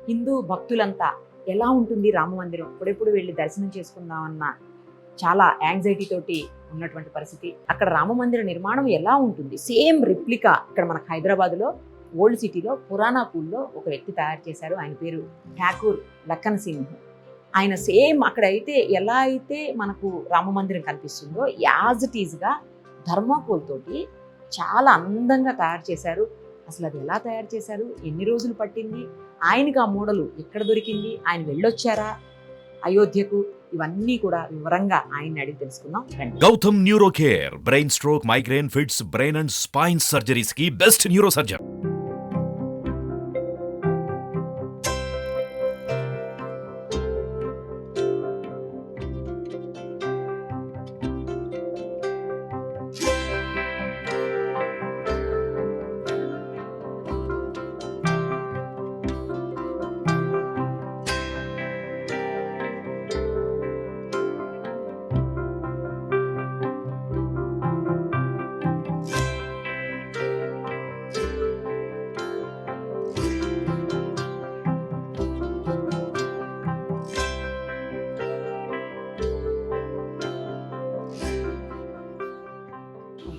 హిందూ భక్తులంతా ఎలా ఉంటుంది రామ మందిరం, ఎప్పుడెప్పుడు వెళ్ళి దర్శనం చేసుకుందామన్న చాలా యాంగ్జైటీ తోటి ఉన్నటువంటి పరిస్థితి. అక్కడ రామ మందిర నిర్మాణం ఎలా ఉంటుంది, సేమ్ రిప్లికా ఇక్కడ మనకు హైదరాబాద్లో ఓల్డ్ సిటీలో పురాణాపూల్లో ఒక వ్యక్తి తయారు చేశారు. ఆయన పేరు ఠాకూర్ లఖన్ సింగ్. ఆయన సేమ్ అక్కడ అయితే ఎలా అయితే మనకు రామ మందిరం కనిపిస్తుందో యాజ్ ఇట్ ఈజ్గా థర్మాకోల్ తోటి చాలా అందంగా తయారు చేశారు. అసలు అది ఎలా తయారు చేశారు, ఎన్ని రోజులు పట్టింది, ఆయనకు ఆ మోడలు ఎక్కడ దొరికింది, ఆయన వెళ్ళొచ్చారా అయోధ్యకు, ఇవన్నీ కూడా వివరంగా ఆయన్ని అడిగి తెలుసుకుందాం. Gautam neuro care, brain stroke, migraine, fits, brain and spine surgeries కి బెస్ట్ న్యూరో సర్జన్.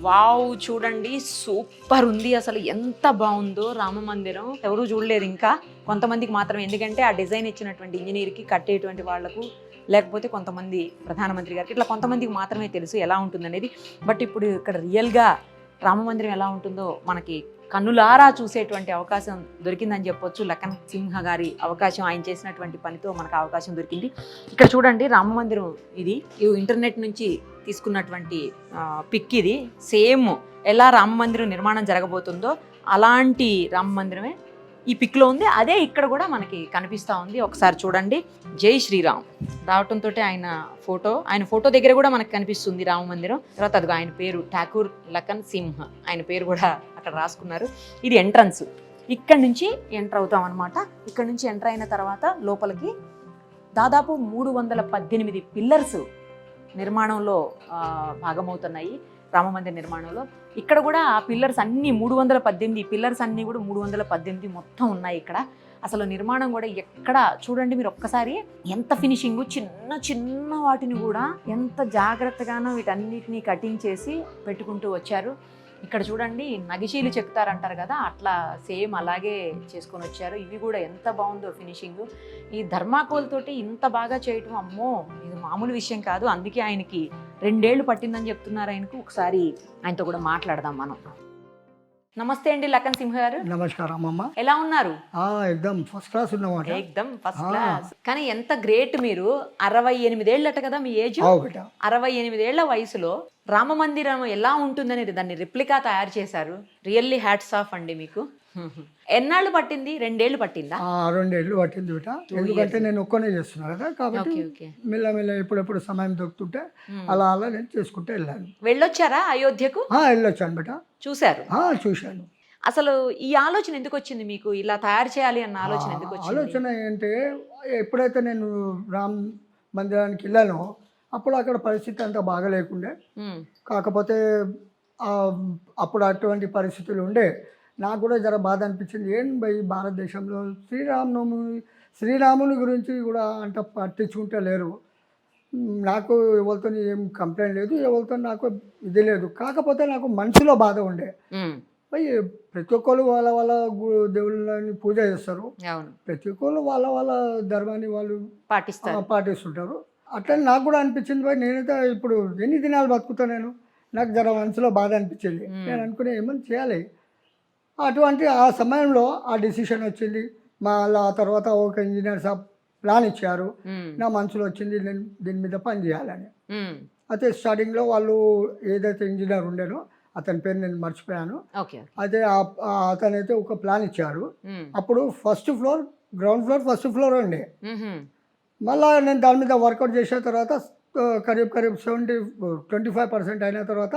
వావ్, చూడండి సూపర్ ఉంది. అసలు ఎంత బాగుందో రామ మందిరం. ఎవరూ చూడలేదు ఇంకా, కొంతమందికి మాత్రం, ఎందుకంటే ఆ డిజైన్ ఇచ్చినటువంటి ఇంజనీర్కి, కట్టేటువంటి వాళ్లకు, లేకపోతే కొంతమంది ప్రధానమంత్రి గారికి, ఇట్లా కొంతమందికి మాత్రమే తెలుసు ఎలా ఉంటుందనేది. బట్ ఇప్పుడు ఇక్కడ రియల్గా రామ మందిరం ఎలా ఉంటుందో మనకి కన్నులారా చూసేటువంటి అవకాశం దొరికిందని చెప్పొచ్చు. లఖన్ సింహ గారి అవకాశం, ఆయన చేసినటువంటి పనితో మనకు అవకాశం దొరికింది. ఇక్కడ చూడండి రామ మందిరం, ఇది ఇంటర్నెట్ నుంచి తీసుకున్నటువంటి పిక్. ఇది సేమ్ ఎలా రామ మందిరం నిర్మాణం జరగబోతుందో అలాంటి రామ మందిరమే ఈ పిక్లో ఉంది. అదే ఇక్కడ కూడా మనకి కనిపిస్తూ ఉంది. ఒకసారి చూడండి, జై శ్రీరామ్ రావటంతో ఆయన ఫోటో దగ్గర కూడా మనకు కనిపిస్తుంది రామ మందిరం. తర్వాత అదిగో ఆయన పేరు ఠాకూర్ లఖన్ సింహ్, ఆయన పేరు కూడా అక్కడ రాసుకున్నారు. ఇది ఎంట్రన్స్, ఇక్కడ నుంచి ఎంటర్ అవుతాం అనమాట. ఇక్కడ నుంచి ఎంటర్ అయిన తర్వాత లోపలికి దాదాపు 318 పిల్లర్స్ నిర్మాణంలో భాగమవుతున్నాయి రామమందిర నిర్మాణంలో. ఇక్కడ కూడా ఆ పిల్లర్స్ అన్నీ 318 పిల్లర్స్ అన్నీ కూడా 318 మొత్తం ఉన్నాయి ఇక్కడ. అసలు నిర్మాణం కూడా ఎక్కడ చూడండి మీరు ఒక్కసారి, ఎంత ఫినిషింగ్, చిన్న చిన్న వాటిని కూడా ఎంత జాగ్రత్తగానో వీటన్నిటిని కటింగ్ చేసి పెట్టుకుంటూ వచ్చారు. ఇక్కడ చూడండి నగిశీలు చెక్కుతారంటారు కదా, అట్లా సేమ్ అలాగే చేసుకొని వచ్చారు. ఇవి కూడా ఎంత బాగుందో ఫినిషింగ్. ఈ థర్మాకోల్ తోటి ఇంత బాగా చేయటం, అమ్మో ఇది మామూలు విషయం కాదు. అందుకే ఆయనకి 2 ఏళ్ళు పట్టిందని చెప్తున్నారు ఆయనకు. ఒకసారి ఆయనతో కూడా మాట్లాడదాం మనం. నమస్తే అండి లఖన్ సింహ గారు. నమస్కారం అమ్మ. ఎలా ఉన్నారు? ఎక్దమ్ ఫస్ట్ క్లాస్ ఉన్నమాట. ఎక్దమ్ ఫస్ట్ క్లాస్. కానీ ఎంత గ్రేట్ మీరు, 68 ఏళ్ళట కదా మీ ఏజ్. 68 ఏళ్ల వయసులో రామ మందిరం ఎలా ఉంటుందనేది దాన్ని రిప్లికా తయారు చేశారు. రియల్లీ హ్యాట్స్ ఆఫ్ అండి మీకు. ఎన్నాళ్ళు పట్టింది? 2 ఏళ్ళు పట్టిందా? 2 ఏళ్ళు పట్టింది బిట. ఎందుకంటే నేను ఒక్కనే చేస్తున్నా కదా, కాబట్టి మెల్లమెల్ల ఎప్పుడెప్పుడు సమయం దొరుకుతుంటే అలా నేను చేసుకుంటే వెళ్ళాను. వెళ్ళొచ్చారా అయోధ్యకు? వెళ్ళొచ్చాను బిట. చూశారు? చూశాను. అసలు ఈ ఆలోచన ఎందుకు వచ్చింది మీకు, ఇలా తయారు చేయాలి అన్న ఆలోచన ఎందుకు వచ్చింది? ఆలోచన ఏంటంటే, ఎప్పుడైతే నేను రామ్ మందిరానికి వెళ్ళానో అప్పుడు అక్కడ పరిస్థితి అంతా బాగా లేకుండే. కాకపోతే అప్పుడు అటువంటి పరిస్థితులు ఉండే. నాకు కూడా జర బాధ అనిపించింది. ఏం ఈ భారతదేశంలో శ్రీరాముని గురించి కూడా అంత పట్టించుకుంటే లేరు. నాకు ఎవరితో ఏం కంప్లైంట్ లేదు, ఎవరితో నాకు ఇది లేదు. కాకపోతే నాకు మనసులో బాధ ఉండే. ప్రతి ఒక్కరు వాళ్ళ వాళ్ళ దేవుళ్ళని పూజ చేస్తారు, ప్రతి ఒక్కరు వాళ్ళ వాళ్ళ ధర్మాన్ని వాళ్ళు పాటిస్తుంటారు. అట్లా నాకు కూడా అనిపించింది. నేనైతే ఇప్పుడు ఎన్ని దినాలు బతుకుతా నేను, నాకు జర మనసులో బాధ అనిపించింది. నేను అనుకునే ఏమని చేయాలి. అటువంటి ఆ సమయంలో ఆ డిసిషన్ వచ్చింది. మళ్ళీ ఆ తర్వాత ఒక ఇంజనీర్ సాబ్ ప్లాన్ ఇచ్చారు. నా మనసులో వచ్చింది నేను దీని మీద పని చేయాలని. అయితే స్టార్టింగ్లో వాళ్ళు ఏదైతే ఇంజనీర్ ఉండేనో అతని పేరు నేను మర్చిపోయాను. అయితే అతనైతే ఒక ప్లాన్ ఇచ్చారు. అప్పుడు first floor, ground floor, first floor ఉండే. మళ్ళీ నేను దాని మీద వర్కౌట్ చేసిన తర్వాత కరీబ్ 25% అయిన తర్వాత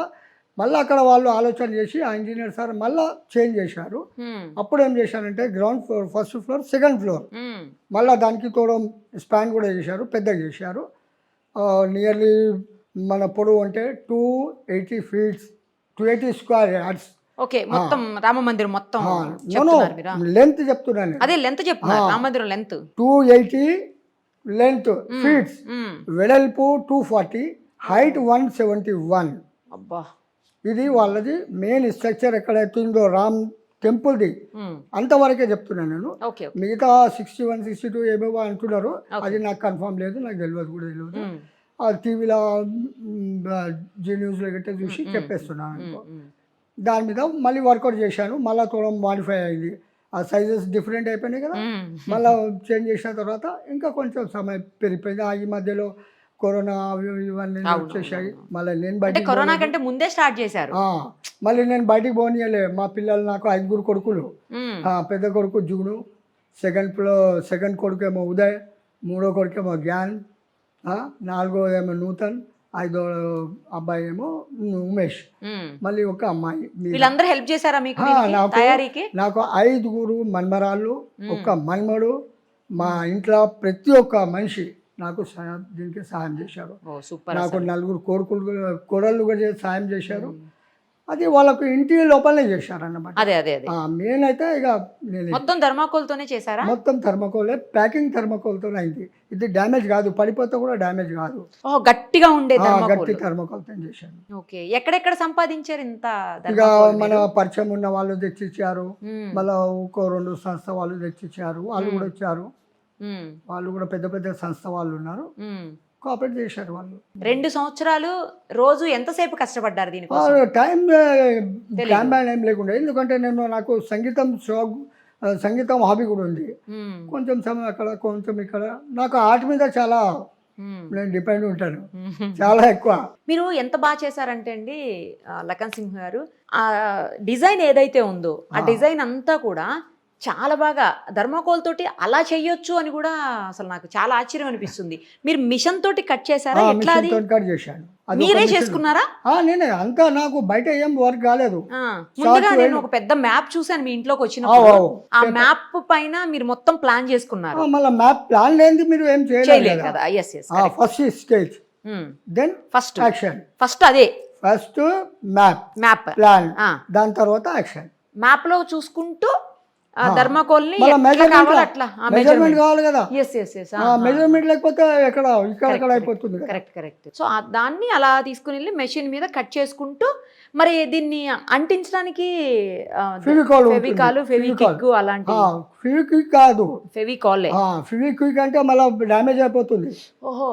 మళ్ళీ అక్కడ వాళ్ళు ఆలోచన చేసి ఆ ఇంజనీర్ సార్ మళ్ళీ చేంజ్ చేశారు. అప్పుడు ఏం చేశారంటే ground floor, first floor, second floor మళ్ళీ దానికి తోడ స్పాన్ కూడా చేశారు, పెద్దగా చేశారు. నియర్లీ మన పొడవు అంటే 280 feet, 280 square yards ఓకే మొత్తం రామ మందిరం మొత్తం చెప్తున్నారు మీరు లెంత్ చెప్తున్నాను అదే లెంత్ చెప్తున్నారు రామ మందిరం లెంత్ 280 లెంత్ ఫీట్స్, వెడల్పు 240, హైట్ 171. అబ్బా ఇది వాళ్ళది మెయిన్ స్ట్రక్చర్ ఎక్కడైతే ఉందో రామ్ టెంపుల్ది అంతవరకే చెప్తున్నాను నేను. ఓకే మిగతా 61, 62 ఏమేవో అంటున్నారు, అది నాకు కన్ఫర్మ్ లేదు, నాకు తెలియదు కూడా తెలియదు. ఆ టీవీలో జీ న్యూస్లో గట్రా చూసి చెప్పేస్తున్నాను అనుకో. దాని మీద మళ్ళీ వర్కౌట్ చేశాను, మళ్ళీ తోడం మాడిఫై అయింది, ఆ సైజెస్ డిఫరెంట్ అయిపోయినాయి కదా, మళ్ళీ చేంజ్ చేసిన తర్వాత ఇంకా కొంచెం సమయం పెరిగిపోయింది. ఈ మధ్యలో కరోనా ఇవన్నీ వచ్చేసాయి. మళ్ళీ నేను బయటికి కరోనా కంటే ముందే స్టార్ట్ చేశారు. మళ్ళీ నేను బయటికి పోనీయలే. మా పిల్లలు నాకు 5 కొడుకులు, పెద్ద కొడుకు జుగును, సెకండ్ కొడుకేమో ఉదయ్, మూడో కొడుకేమో జ్ఞాన్, 4వ ఏమో నూతన్, 5వ అబ్బాయి ఏమో ఉమేష్, మళ్ళీ ఒక అమ్మాయి. వీళ్ళందరూ హెల్ప్ చేశారా మీకు తయారీకి? నాకు 5 మన్మరాళ్ళు, ఒక మన్మడు, మా ఇంట్లో ప్రతి ఒక్క మనిషి నాకు దీనికి సహాయం చేశారు. నాకు 4 కోడళ్ళు కూడా సాయం చేశారు. అది వాళ్ళకు ఇంటి లోపలనే చేశారు అన్నమాట. అదే అదే అదే మెయిన్ అయితే ఇక నేను మొత్తం థర్మాకోల్తోనే చేశారా? మొత్తం థర్మాకోలే, ప్యాకింగ్ థర్మాకోల్తోనే అయింది. ఇది డ్యామేజ్ కాదు, పడిపోతే కూడా డ్యామేజ్ కాదు. గట్టిగా ఉండే గట్టి థర్మాకోల్తో చేశాను. ఓకే, ఎక్కడెక్కడ సంపాదించారు ఇంత? ఇక మన పరిచయం ఉన్న వాళ్ళు తెచ్చిచ్చారు, మళ్ళీ ఇంకో 2 సంస్థ వాళ్ళు తెచ్చిచ్చారు, వాళ్ళు కూడా వచ్చారు. వాళ్ళు కూడా పెద్ద పెద్ద సంస్థ వాళ్ళు ఉన్నారు, కోఆపరేట్ చేశారు వాళ్ళు. 2 సంవత్సరాలు రోజు ఎంతసేపు కష్టపడ్డారు దీనికోసం? టైం ఏం లేకుండా, ఎందుకంటే నాకు సంగీతం హాబీ కూడా ఉంది. కొంచెం సమయం అక్కడ, కొంచెం ఇక్కడ. నాకు ఆర్ట్ మీద చాలా నేను డిపెండ్ ఉంటాను, చాలా ఎక్కువ. మీరు ఎంత బాగా చేశారంటే అండి లఖన్ సింగ్ గారు, ఆ డిజైన్ ఏదైతే ఉందో ఆ డిజైన్ అంతా కూడా చాలా బాగా థర్మాకోల్ తోటి అలా చెయ్యొచ్చు అని కూడా అసలు నాకు చాలా ఆశ్చర్యం అనిపిస్తుంది. మీరు మిషన్ తోటి కట్ చేశారా? ఎట్లా అది కట్ చేశాను? మీరే చేసుకున్నారా? నేనే అంతా, నాకు బయట ఏం వర్క్ కాలేదు. ముందుగా నేను ఒక పెద్ద మ్యాప్ చూసాను మీ ఇంట్లోకి వచ్చినప్పుడు. ఆ మ్యాప్ పైన మీరు మొత్తం ప్లాన్ చేసుకున్నారు. మళ్ళీ మ్యాప్ ప్లాన్ లేనిది మీరు ఏం చేయలేదు కదా. Yes yes first stage, then first action. First అదే ఫస్ట్ మ్యాప్ ప్లాన్, దాని తర్వాత యాక్షన్. మ్యాప్ లో చూసుకుంటూ థర్మాకోల్ ని మెజర్మెంట్ కావాలి కదా. మెజర్మెంట్ లేకపోతే ఇక్కడ అయిపోతుంది. Correct correct. సో దాన్ని అలా తీసుకుని వెళ్ళి మెషిన్ మీద కట్ చేసుకుంటూ, మరి దీన్ని అంటించడానికి ఫెవికిక్ అలాంటి ఫెవిక్విక్ కాదు, ఫెవికాల్. ఫెవిక్విక్ అంటే మళ్ళీ డ్యామేజ్ అయిపోతుంది. ఓహో,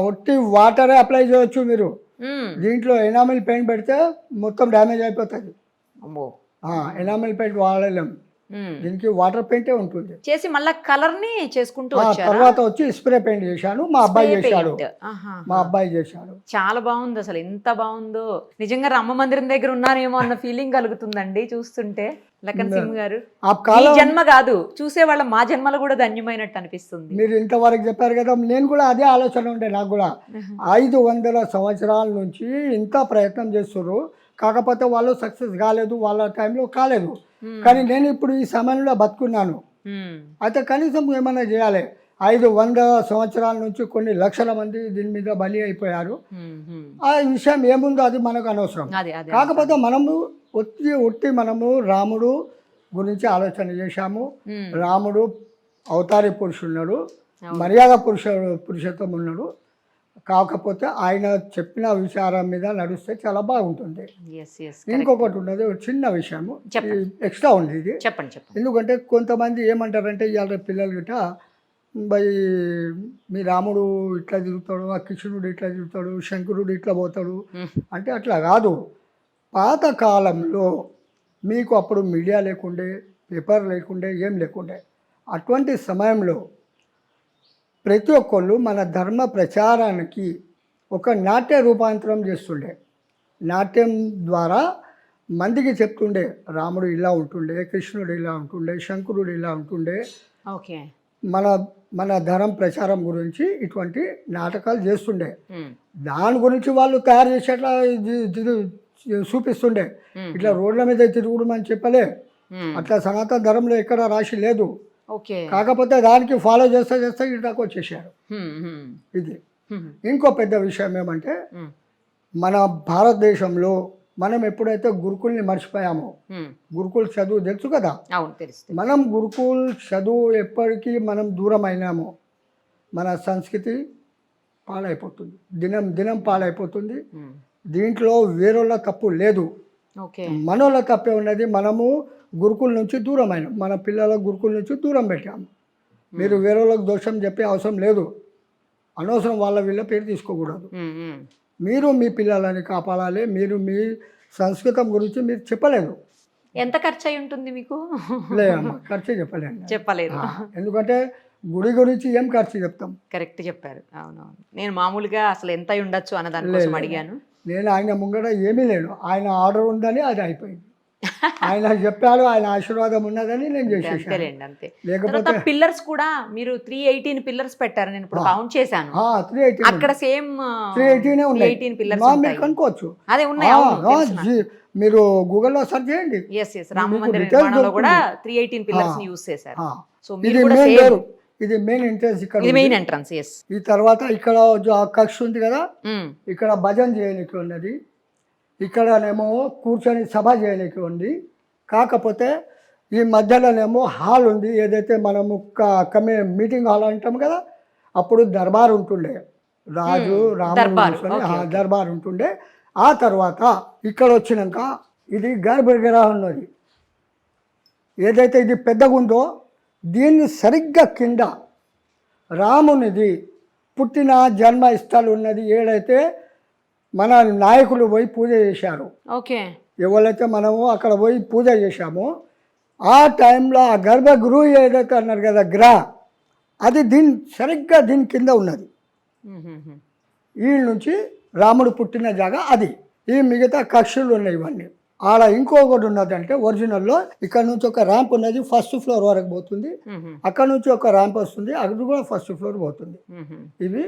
ఒట్టి వాటరే అప్లై చేయొచ్చు మీరు. దీంట్లో ఎనామిల్ పెయింట్ పెడితే మొత్తం డ్యామేజ్ అయిపోతుంది. ఎనామిల్ పెయింట్ వాడలేము, దీనికి వాటర్ పెయింటే ఉంటుంది. చేసి మళ్ళీ కలర్ ని చేసుకుంటూ తర్వాత వచ్చి స్ప్రే పెయింట్ చేశాను. మా అబ్బాయి చేశాడు. చాలా బాగుంది అసలు, ఎంత బాగుందో. నిజంగా రామ మందిరం దగ్గర ఉన్నారేమో అన్న ఫీలింగ్ కలుగుతుందండి చూస్తుంటే. లఖన్ సింగ్ గారు, ఈ జన్మ కాదు, చూసే వాళ్ళ మా జన్మలు కూడా ధన్యమైనట్టు అనిపిస్తుంది. మీరు ఇంతవరకు చెప్పారు కదా, నేను కూడా అదే ఆలోచన ఉండే. నాకు కూడా 500 సంవత్సరాల నుంచి ఇంత ప్రయత్నం చేస్తున్నారు, కాకపోతే వాళ్ళు సక్సెస్ కాలేదు, వాళ్ళ టైంలో కాలేదు. కానీ నేను ఇప్పుడు ఈ సమయంలో బతుకున్నాను. అయితే కనీసం ఏమైనా చేయాలి. 500 సంవత్సరాల నుంచి కొన్ని లక్షల మంది దీని మీద బలి అయిపోయారు. ఆ విషయం ఏముందో అది మనకు అనవసరం. కాకపోతే మనము మనము రాముడు గురించి ఆలోచన చేశాము. రాముడు అవతారి పురుషున్నాడు, మర్యాద పురుషోత్తం ఉన్నాడు. కాకపోతే ఆయన చెప్పిన విచారం మీద నడిస్తే చాలా బాగుంటుంది. ఇంకొకటి ఉన్నది, చిన్న విషయము ఎక్స్ట్రా ఉంది ఇది, చెప్పండి. ఎందుకంటే కొంతమంది ఏమంటారంటే ఇవాళ పిల్లలు గిట్ట బై మీ రాముడు ఇట్లా తిరుగుతాడు, ఆ కృష్ణుడు ఇట్లా తిరుగుతాడు, శంకరుడు ఇట్లా పోతాడు అంటే అట్లా కాదు. పాతకాలంలో మీకు అప్పుడు మీడియా లేకుండే, పేపర్ లేకుండే, ఏం లేకుండే. అటువంటి సమయంలో ప్రతి ఒక్కళ్ళు మన ధర్మ ప్రచారానికి ఒక నాట్య రూపాంతరం చేస్తుండే. నాట్యం ద్వారా మందికి చెప్తుండే, రాముడు ఇలా ఉంటుండే, కృష్ణుడు ఇలా ఉంటుండే, శంకరుడు ఇలా ఉంటుండే. ఓకే, మన ధర్మ ప్రచారం గురించి ఇటువంటి నాటకాలు చేస్తుండే. దాని గురించి వాళ్ళు తయారు చేసేట్లా చూపిస్తుండే. ఇట్లా రోడ్ల మీద తిరుగుడు అని చెప్పలే, అట్లా సనాతన ధర్మంలో ఎక్కడ రాసి లేదు. కాకపోతే దానికి ఫాలో చేస్తే ఇటాకు వచ్చేసారు. ఇది ఇంకో పెద్ద విషయం ఏమంటే, మన భారతదేశంలో మనం ఎప్పుడైతే గురుకుల్ని మర్చిపోయామో, గురుకుల్ చదువు తెలుసు కదా, అవును తెలుస్తుంది. మనం గురుకుల్ చదువు ఎప్పటికీ మనం దూరం అయినామో మన సంస్కృతి పాడైపోతుంది, దినం దినం పాడైపోతుంది. దీంట్లో వేరేళ్ళ తప్పు లేదు, ఓకే మనోళ్ళ తప్పే ఉన్నది. మనము గురుకుల నుంచి దూరం అయినాం, మన పిల్లల గురుకుల నుంచి దూరం పెట్టాము. మీరు వేరేళ్ళకి దోషం చెప్పే అవసరం లేదు, అనవసరం వాళ్ళ వీళ్ళ పేరు తీసుకోకూడదు. మీరు మీ పిల్లలని కాపాడాలి, మీరు మీ సంస్కృతం గురించి మీరు చెప్పలేదు. ఎంత ఖర్చు అయి ఉంటుంది మీకు? లేదమ్మా, ఖర్చు చెప్పలేను, చెప్పలేదు. ఎందుకంటే గుడి గురించి ఏం ఖర్చు చెప్తాం. కరెక్ట్ చెప్పారు. అవునవును, నేను మామూలుగా అసలు ఎంత అయి ఉండొచ్చు అన్న దానికోసం అడిగాను. నేను ఆయన ముంగట ఏమీ లేను, ఆయన ఆర్డర్ ఉందని అది అయిపోయింది. ఆయన చెప్పాడు, ఆయన ఆశీర్వాదం ఉన్నదని నేను చేసేసాను. అంతేలేండి, అంతే. లేకపోతే పిల్లర్స్ కూడా మీరు 318 పిల్లర్స్ పెట్టారు, నేను ఇప్పుడు కౌంట్ చేశాను. 318 అక్కడ సేమ్ 318 ఉన్నాయి. 318 పిల్లర్స్ మీరు ఉంటాయి. కనుక్కోవచ్చు, అదే ఉన్నాయి. మీరు గూగుల్లో సెర్చ్ చేయండి. రామ మందిర నిర్మాణంలో కూడా 318 పిల్లర్స్ ని యూస్ చేశారు. సో ఇది మీరు కూడా మెయిన్ సేమ్, డోర్, ఇది మెయిన్ ఎంట్రన్స్, ఇక్కడ ఇది మెయిన్ ఎంట్రన్స్. ఎస్. ఈ తర్వాత ఇక్కడ కక్ష ఉంది కదా, ఇక్కడ భజన చేయడానికి ఉన్నది, ఇక్కడనేమో కూర్చొని సభ చేయడానికి ఉంది. కాకపోతే ఈ మధ్యలోనేమో హాల్ ఉంది, ఏదైతే మనము మీటింగ్ హాల్ అంటాం కదా, అప్పుడు దర్బార్ ఉంటుండే, రాజు రాముడు దర్బార్ ఉంటుండే. ఆ తర్వాత ఇక్కడ వచ్చినాక ఇది గర్భగృహ ఉన్నది, ఏదైతే ఇది పెద్దగా ఉందో దీన్ని సరిగ్గా కింద రామునిది పుట్టిన జన్మ స్థలం ఉన్నది, ఏడైతే మన నాయకులు పోయి పూజ చేశారు. ఓకే. ఎవరైతే మనము అక్కడ పోయి పూజ చేశామో ఆ టైంలో ఆ గర్భగృహ ఏదైతే అన్నారు కదా గ్రహ, అది సరిగ్గా దీని కింద ఉన్నది. ఈ నుంచి రాముడు పుట్టిన జాగా అది. ఈ మిగతా కక్షలు ఉన్నాయి ఇవన్నీ. ఆడ ఇంకొకటి ఉన్నదంటే ఒరిజినల్లో ఇక్కడ నుంచి ఒక ర్యాంప్ ఉన్నది, ఫస్ట్ ఫ్లోర్ వరకు పోతుంది. అక్కడ నుంచి ఒక ర్యాంప్ వస్తుంది, అది కూడా ఫస్ట్ ఫ్లోర్ పోతుంది. ఇవి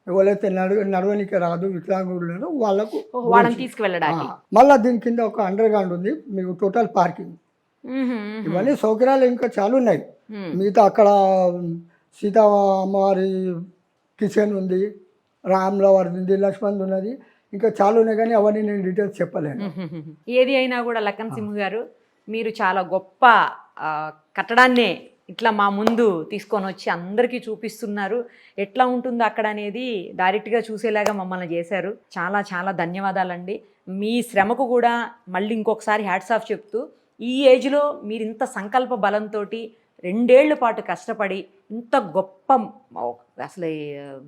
ఎవరైతే నడవనికి రాదు, వికలాంగులు వాళ్ళకు తీసుకువెళ్ళడానికి. మళ్ళీ దీని కింద ఒక అండర్ గ్రౌండ్ ఉంది, మీకు టోటల్ పార్కింగ్, ఇవన్నీ సౌకర్యాలు ఇంకా చాలా ఉన్నాయి. మిగతా అక్కడ సీతా అమ్మవారి కిచెన్ ఉంది, రాముల వారిది ఉంది, లక్ష్మణ్ ఉన్నది, ఇంకా చాలా ఉన్నాయి. కానీ అవన్నీ నేను డీటెయిల్స్ చెప్పలేను. ఏది అయినా కూడా లక్కన్ సింహ్ గారు, మీరు చాలా గొప్ప కట్టడాన్నే ఇట్లా మా ముందు తీసుకొని వచ్చి అందరికీ చూపిస్తున్నారు. ఎట్లా ఉంటుందో అక్కడ అనేది డైరెక్ట్గా చూసేలాగా మమ్మల్ని చేశారు. చాలా చాలా ధన్యవాదాలండి. మీ శ్రమకు కూడా మళ్ళీ ఇంకొకసారి హ్యాట్స్ ఆఫ్ చెప్తూ, ఈ ఏజ్లో మీరు ఇంత సంకల్ప బలంతో 2 ఏళ్ల పాటు కష్టపడి ఇంత గొప్ప, అసలు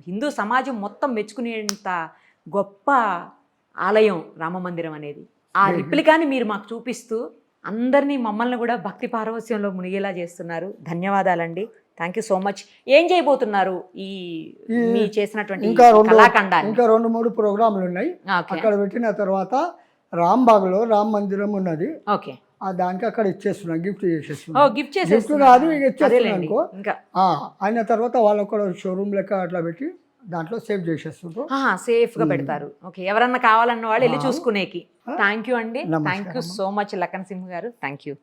హిందూ సమాజం మొత్తం మెచ్చుకునేంత గొప్ప ఆలయం రామమందిరం అనేది, ఆ రిప్లికాని మీరు మాకు చూపిస్తూ అందరినీ మమ్మల్ని కూడా భక్తి పారవస్యంలో మునిగేలా చేస్తున్నారు. ధన్యవాదాలండి. Thank you so much. ఏం చేయబోతున్నారు ఈ మీ చేసినటువంటి కళాఖండాన్ని? ఇంకా 2-3 ప్రోగ్రాంలు ఉన్నాయి. అక్కడ పెట్టిన తర్వాత రాంబాగ్లో రామ మందిరం ఉన్నది. ఓకే. దానికి అక్కడ ఇచ్చేస్తున్నా, గిఫ్ట్ చేసేస్తున్నా. గిఫ్ట్ కాదు, ఇక ఇచ్చేస్తున్నా అనుకో. అయిన తర్వాత వాళ్ళు కూడా షోరూమ్ లెక్క అట్లా పెట్టి దాంట్లో సేవ్ చేసేస్తుంటారు, సేఫ్ గా పెడతారు. ఓకే, ఎవరన్నా కావాలన్న వాళ్ళు వెళ్ళి చూసుకునేకి. థ్యాంక్ యూ అండి. Thank you so much Lakkan Singh గారు. Thank you.